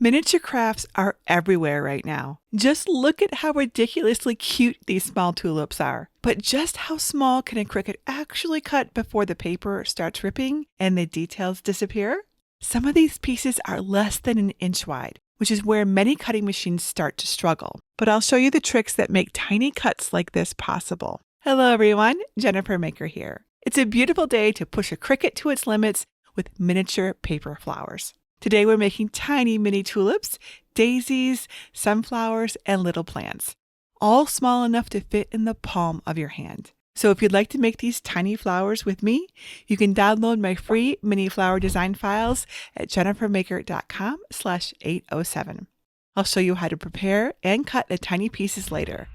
Miniature crafts are everywhere right now. Just look at how ridiculously cute these small tulips are. But just how small can a Cricut actually cut before the paper starts ripping and the details disappear? Some of these pieces are less than an inch wide, which is where many cutting machines start to struggle. But I'll show you the tricks that make tiny cuts like this possible. Hello everyone, Jennifer Maker here. It's a beautiful day to push a Cricut to its limits with miniature paper flowers. Today we're making tiny mini tulips, daisies, sunflowers, and little plants, all small enough to fit in the palm of your hand. So if you'd like to make these tiny flowers with me, you can download my free mini flower design files at jennifermaker.com/807. I'll show you how to prepare and cut the tiny pieces later.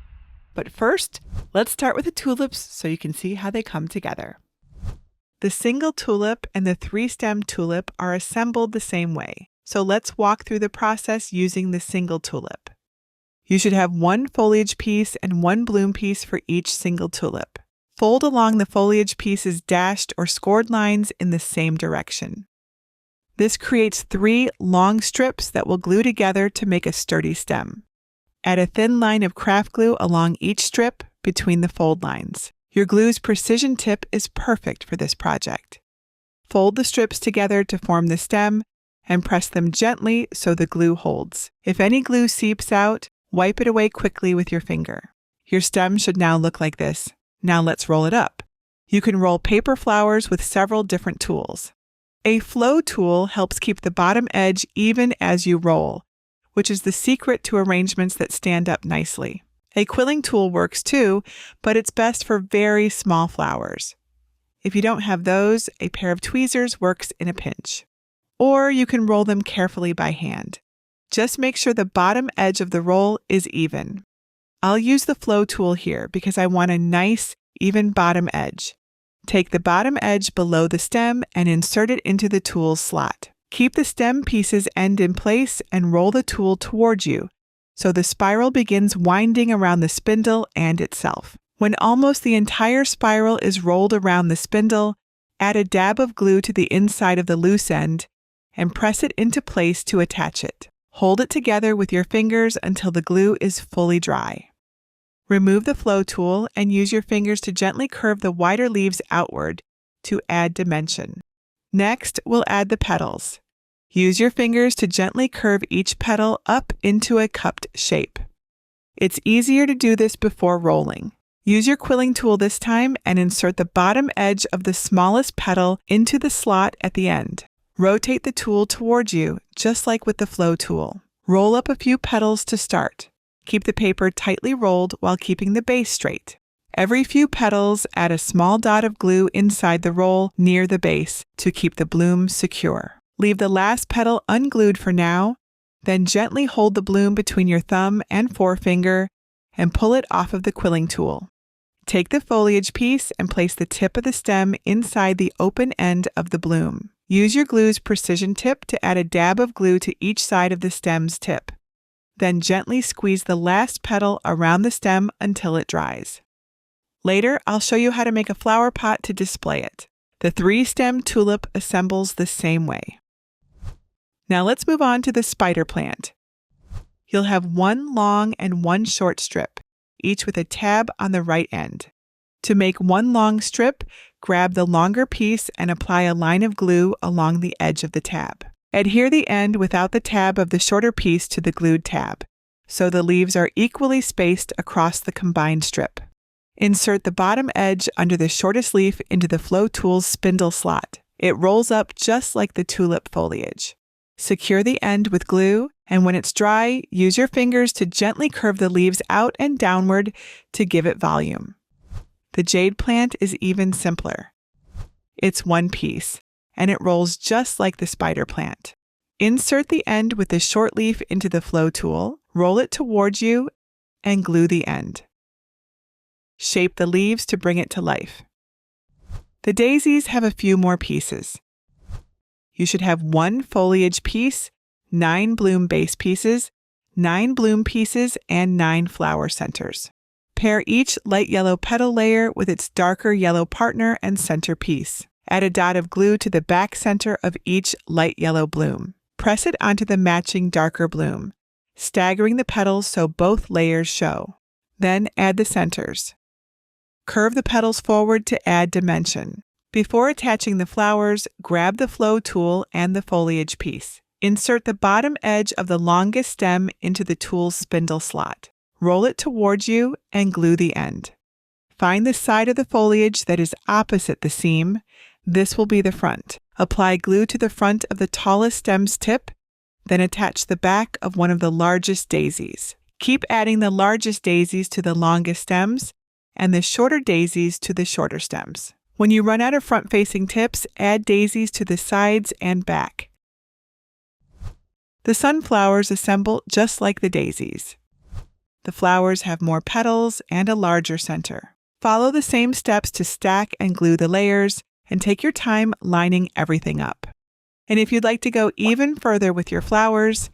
But first, let's start with the tulips so you can see how they come together. The single tulip and the three-stem tulip are assembled the same way, so let's walk through the process using the single tulip. You should have one foliage piece and one bloom piece for each single tulip. Fold along the foliage piece's dashed or scored lines in the same direction. This creates 3 long strips that will glue together to make a sturdy stem. Add a thin line of craft glue along each strip between the fold lines. Your glue's precision tip is perfect for this project. Fold the strips together to form the stem and press them gently so the glue holds. If any glue seeps out, wipe it away quickly with your finger. Your stem should now look like this. Now let's roll it up. You can roll paper flowers with several different tools. A flow tool helps keep the bottom edge even as you roll, which is the secret to arrangements that stand up nicely. A quilling tool works too, but it's best for very small flowers. If you don't have those, a pair of tweezers works in a pinch. Or you can roll them carefully by hand. Just make sure the bottom edge of the roll is even. I'll use the flow tool here because I want a nice, even bottom edge. Take the bottom edge below the stem and insert it into the tool's slot. Keep the stem piece's end in place and roll the tool towards you, so the spiral begins winding around the spindle and itself. When almost the entire spiral is rolled around the spindle, add a dab of glue to the inside of the loose end and press it into place to attach it. Hold it together with your fingers until the glue is fully dry. Remove the flow tool and use your fingers to gently curve the wider leaves outward to add dimension. Next, we'll add the petals. Use your fingers to gently curve each petal up into a cupped shape. It's easier to do this before rolling. Use your quilling tool this time and insert the bottom edge of the smallest petal into the slot at the end. Rotate the tool towards you, just like with the flow tool. Roll up a few petals to start. Keep the paper tightly rolled while keeping the base straight. Every few petals, add a small dot of glue inside the roll near the base to keep the bloom secure. Leave the last petal unglued for now, then gently hold the bloom between your thumb and forefinger and pull it off of the quilling tool. Take the foliage piece and place the tip of the stem inside the open end of the bloom. Use your glue's precision tip to add a dab of glue to each side of the stem's tip. Then gently squeeze the last petal around the stem until it dries. Later, I'll show you how to make a flower pot to display it. The 3-stem tulip assembles the same way. Now let's move on to the spider plant. You'll have one long and one short strip, each with a tab on the right end. To make one long strip, grab the longer piece and apply a line of glue along the edge of the tab. Adhere the end without the tab of the shorter piece to the glued tab, so the leaves are equally spaced across the combined strip. Insert the bottom edge under the shortest leaf into the flow tool's spindle slot. It rolls up just like the tulip foliage. Secure the end with glue, and when it's dry, use your fingers to gently curve the leaves out and downward to give it volume. The jade plant is even simpler. It's one piece, and it rolls just like the spider plant. Insert the end with the short leaf into the flow tool, roll it towards you, and glue the end. Shape the leaves to bring it to life. The daisies have a few more pieces. You should have one foliage piece, 9 bloom base pieces, 9 bloom pieces, and 9 flower centers. Pair each light yellow petal layer with its darker yellow partner and center piece. Add a dot of glue to the back center of each light yellow bloom. Press it onto the matching darker bloom, staggering the petals so both layers show. Then add the centers. Curve the petals forward to add dimension. Before attaching the flowers, grab the flow tool and the foliage piece. Insert the bottom edge of the longest stem into the tool's spindle slot. Roll it towards you and glue the end. Find the side of the foliage that is opposite the seam. This will be the front. Apply glue to the front of the tallest stem's tip, then attach the back of one of the largest daisies. Keep adding the largest daisies to the longest stems and the shorter daisies to the shorter stems. When you run out of front-facing tips, add daisies to the sides and back. The sunflowers assemble just like the daisies. The flowers have more petals and a larger center. Follow the same steps to stack and glue the layers, and take your time lining everything up. And if you'd like to go even further with your flowers,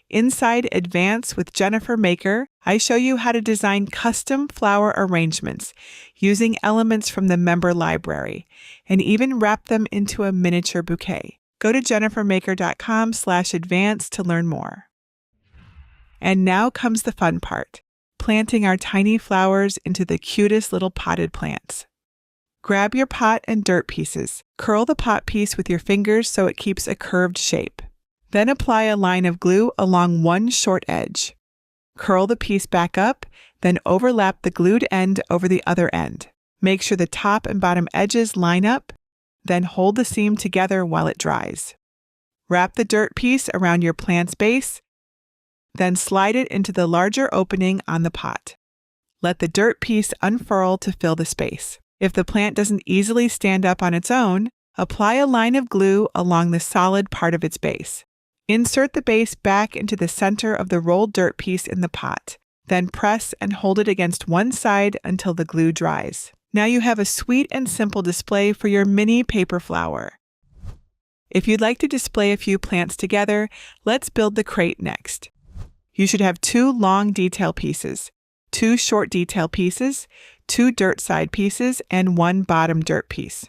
inside Advance with Jennifer Maker, I show you how to design custom flower arrangements using elements from the member library, and even wrap them into a miniature bouquet. Go to jennifermaker.com/advance to learn more. And now comes the fun part, planting our tiny flowers into the cutest little potted plants. Grab your pot and dirt pieces. Curl the pot piece with your fingers so it keeps a curved shape. Then apply a line of glue along one short edge. Curl the piece back up, then overlap the glued end over the other end. Make sure the top and bottom edges line up, then hold the seam together while it dries. Wrap the dirt piece around your plant's base, then slide it into the larger opening on the pot. Let the dirt piece unfurl to fill the space. If the plant doesn't easily stand up on its own, apply a line of glue along the solid part of its base. Insert the base back into the center of the rolled dirt piece in the pot. Then press and hold it against one side until the glue dries. Now you have a sweet and simple display for your mini paper flower. If you'd like to display a few plants together, let's build the crate next. You should have 2 long detail pieces, 2 short detail pieces, 2 dirt side pieces, and 1 bottom dirt piece.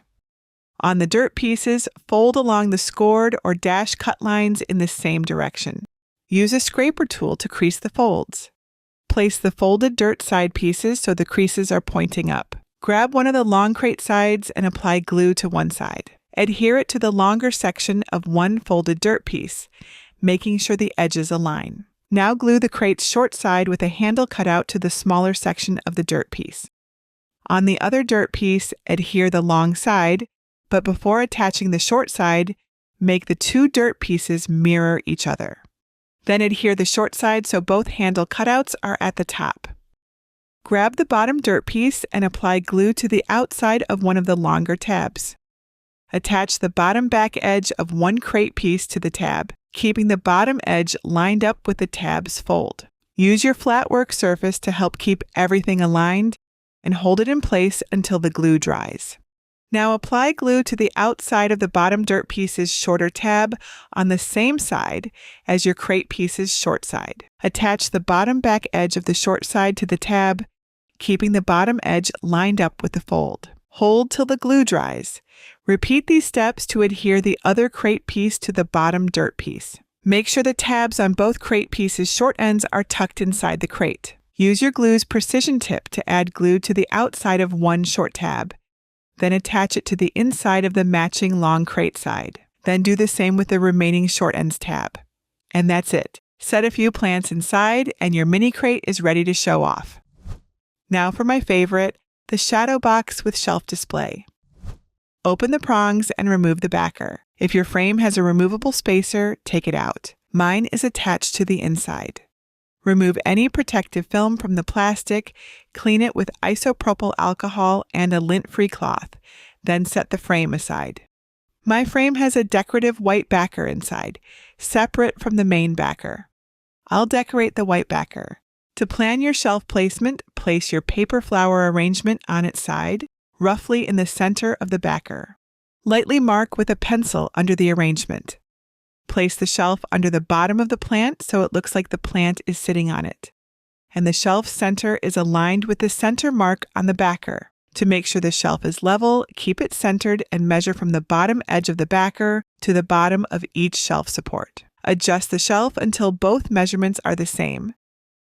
On the dirt pieces, fold along the scored or dash cut lines in the same direction. Use a scraper tool to crease the folds. Place the folded dirt side pieces so the creases are pointing up. Grab one of the long crate sides and apply glue to one side. Adhere it to the longer section of one folded dirt piece, making sure the edges align. Now glue the crate's short side with a handle cut out to the smaller section of the dirt piece. On the other dirt piece, adhere the long side, but before attaching the short side, make the 2 dirt pieces mirror each other. Then adhere the short side so both handle cutouts are at the top. Grab the bottom dirt piece and apply glue to the outside of one of the longer tabs. Attach the bottom back edge of one crate piece to the tab, keeping the bottom edge lined up with the tab's fold. Use your flat work surface to help keep everything aligned and hold it in place until the glue dries. Now apply glue to the outside of the bottom dirt piece's shorter tab on the same side as your crate piece's short side. Attach the bottom back edge of the short side to the tab, keeping the bottom edge lined up with the fold. Hold till the glue dries. Repeat these steps to adhere the other crate piece to the bottom dirt piece. Make sure the tabs on both crate pieces' short ends are tucked inside the crate. Use your glue's precision tip to add glue to the outside of one short tab. Then attach it to the inside of the matching long crate side. Then do the same with the remaining short ends tab. And that's it. Set a few plants inside and your mini crate is ready to show off. Now for my favorite, the shadow box with shelf display. Open the prongs and remove the backer. If your frame has a removable spacer, take it out. Mine is attached to the inside. Remove any protective film from the plastic, clean it with isopropyl alcohol and a lint-free cloth, then set the frame aside. My frame has a decorative white backer inside, separate from the main backer. I'll decorate the white backer. To plan your shelf placement, place your paper flower arrangement on its side, roughly in the center of the backer. Lightly mark with a pencil under the arrangement. Place the shelf under the bottom of the plant so it looks like the plant is sitting on it. And the shelf center is aligned with the center mark on the backer. To make sure the shelf is level, keep it centered and measure from the bottom edge of the backer to the bottom of each shelf support. Adjust the shelf until both measurements are the same.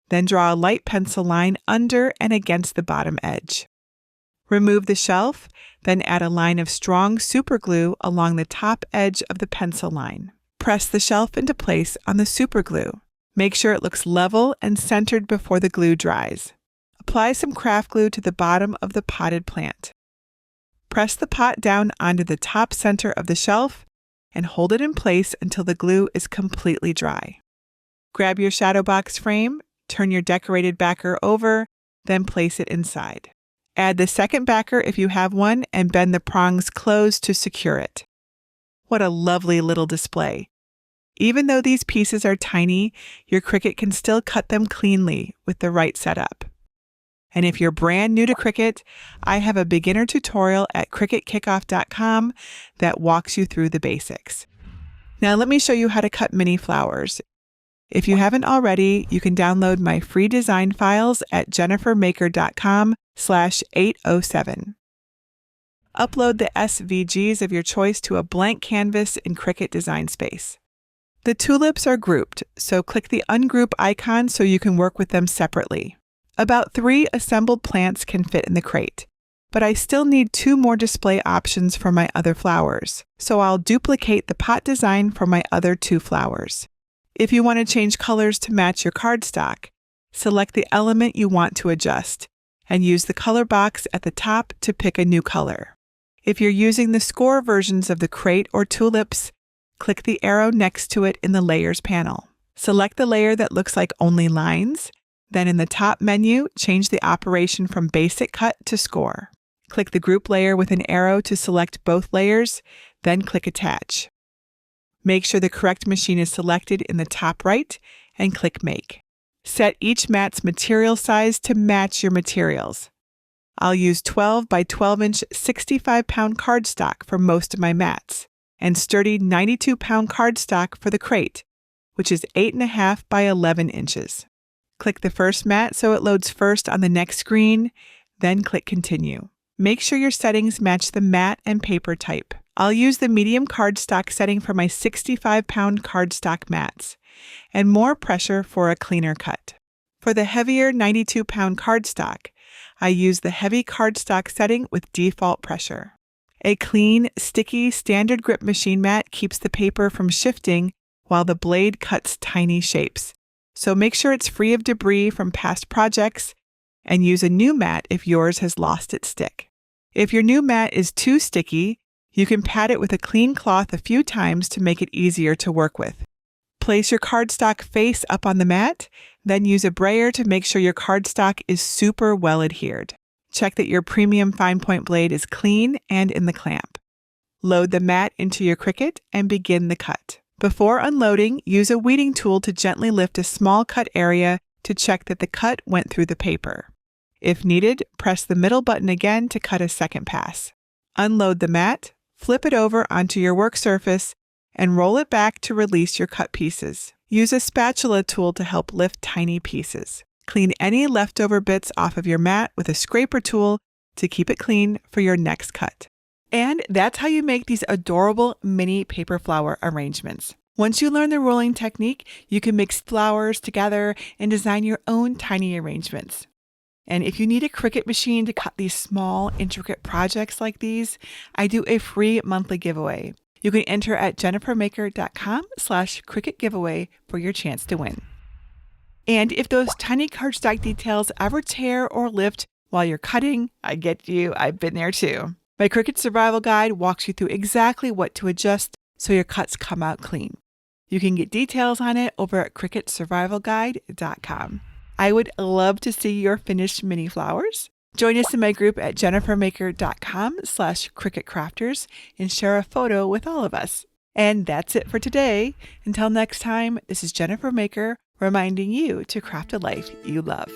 Then draw a light pencil line under and against the bottom edge. Remove the shelf, then add a line of strong super glue along the top edge of the pencil line. Press the shelf into place on the super glue. Make sure it looks level and centered before the glue dries. Apply some craft glue to the bottom of the potted plant. Press the pot down onto the top center of the shelf and hold it in place until the glue is completely dry. Grab your shadow box frame, turn your decorated backer over, then place it inside. Add the second backer if you have one and bend the prongs closed to secure it. What a lovely little display. Even though these pieces are tiny, your Cricut can still cut them cleanly with the right setup. And if you're brand new to Cricut, I have a beginner tutorial at CricutKickoff.com that walks you through the basics. Now let me show you how to cut mini flowers. If you haven't already, you can download my free design files at jennifermaker.com/807. Upload the SVGs of your choice to a blank canvas in Cricut Design Space. The tulips are grouped, so click the ungroup icon so you can work with them separately. About 3 assembled plants can fit in the crate, but I still need 2 more display options for my other flowers, so I'll duplicate the pot design for my other 2 flowers. If you want to change colors to match your cardstock, select the element you want to adjust and use the color box at the top to pick a new color. If you're using the score versions of the crate or tulips, click the arrow next to it in the Layers panel. Select the layer that looks like only lines. Then in the top menu, change the operation from Basic Cut to Score. Click the group layer with an arrow to select both layers, then click Attach. Make sure the correct machine is selected in the top right and click Make. Set each mat's material size to match your materials. I'll use 12 by 12 inch 65-pound cardstock for most of my mats and sturdy 92-pound cardstock for the crate, which is 8.5 by 11 inches. Click the first mat so it loads first on the next screen, then click Continue. Make sure your settings match the mat and paper type. I'll use the medium cardstock setting for my 65-pound cardstock mats, and more pressure for a cleaner cut. For the heavier 92-pound cardstock, I use the heavy cardstock setting with default pressure. A clean, sticky, standard grip machine mat keeps the paper from shifting while the blade cuts tiny shapes. So make sure it's free of debris from past projects and use a new mat if yours has lost its stick. If your new mat is too sticky, you can pat it with a clean cloth a few times to make it easier to work with. Place your cardstock face up on the mat, then use a brayer to make sure your cardstock is super well adhered. Check that your premium fine point blade is clean and in the clamp. Load the mat into your Cricut and begin the cut. Before unloading, use a weeding tool to gently lift a small cut area to check that the cut went through the paper. If needed, press the middle button again to cut a second pass. Unload the mat, flip it over onto your work surface, and roll it back to release your cut pieces. Use a spatula tool to help lift tiny pieces. Clean any leftover bits off of your mat with a scraper tool to keep it clean for your next cut. And that's how you make these adorable mini paper flower arrangements. Once you learn the rolling technique, you can mix flowers together and design your own tiny arrangements. And if you need a Cricut machine to cut these small, intricate projects like these, I do a free monthly giveaway. You can enter at jennifermaker.com/Cricut giveaway for your chance to win. And if those tiny cardstock details ever tear or lift while you're cutting, I get you, I've been there too. My Cricut Survival Guide walks you through exactly what to adjust so your cuts come out clean. You can get details on it over at CricutSurvivalGuide.com. I would love to see your finished mini flowers. Join us in my group at jennifermaker.com/CricutCrafters and share a photo with all of us. And that's it for today. Until next time, this is Jennifer Maker reminding you to craft a life you love.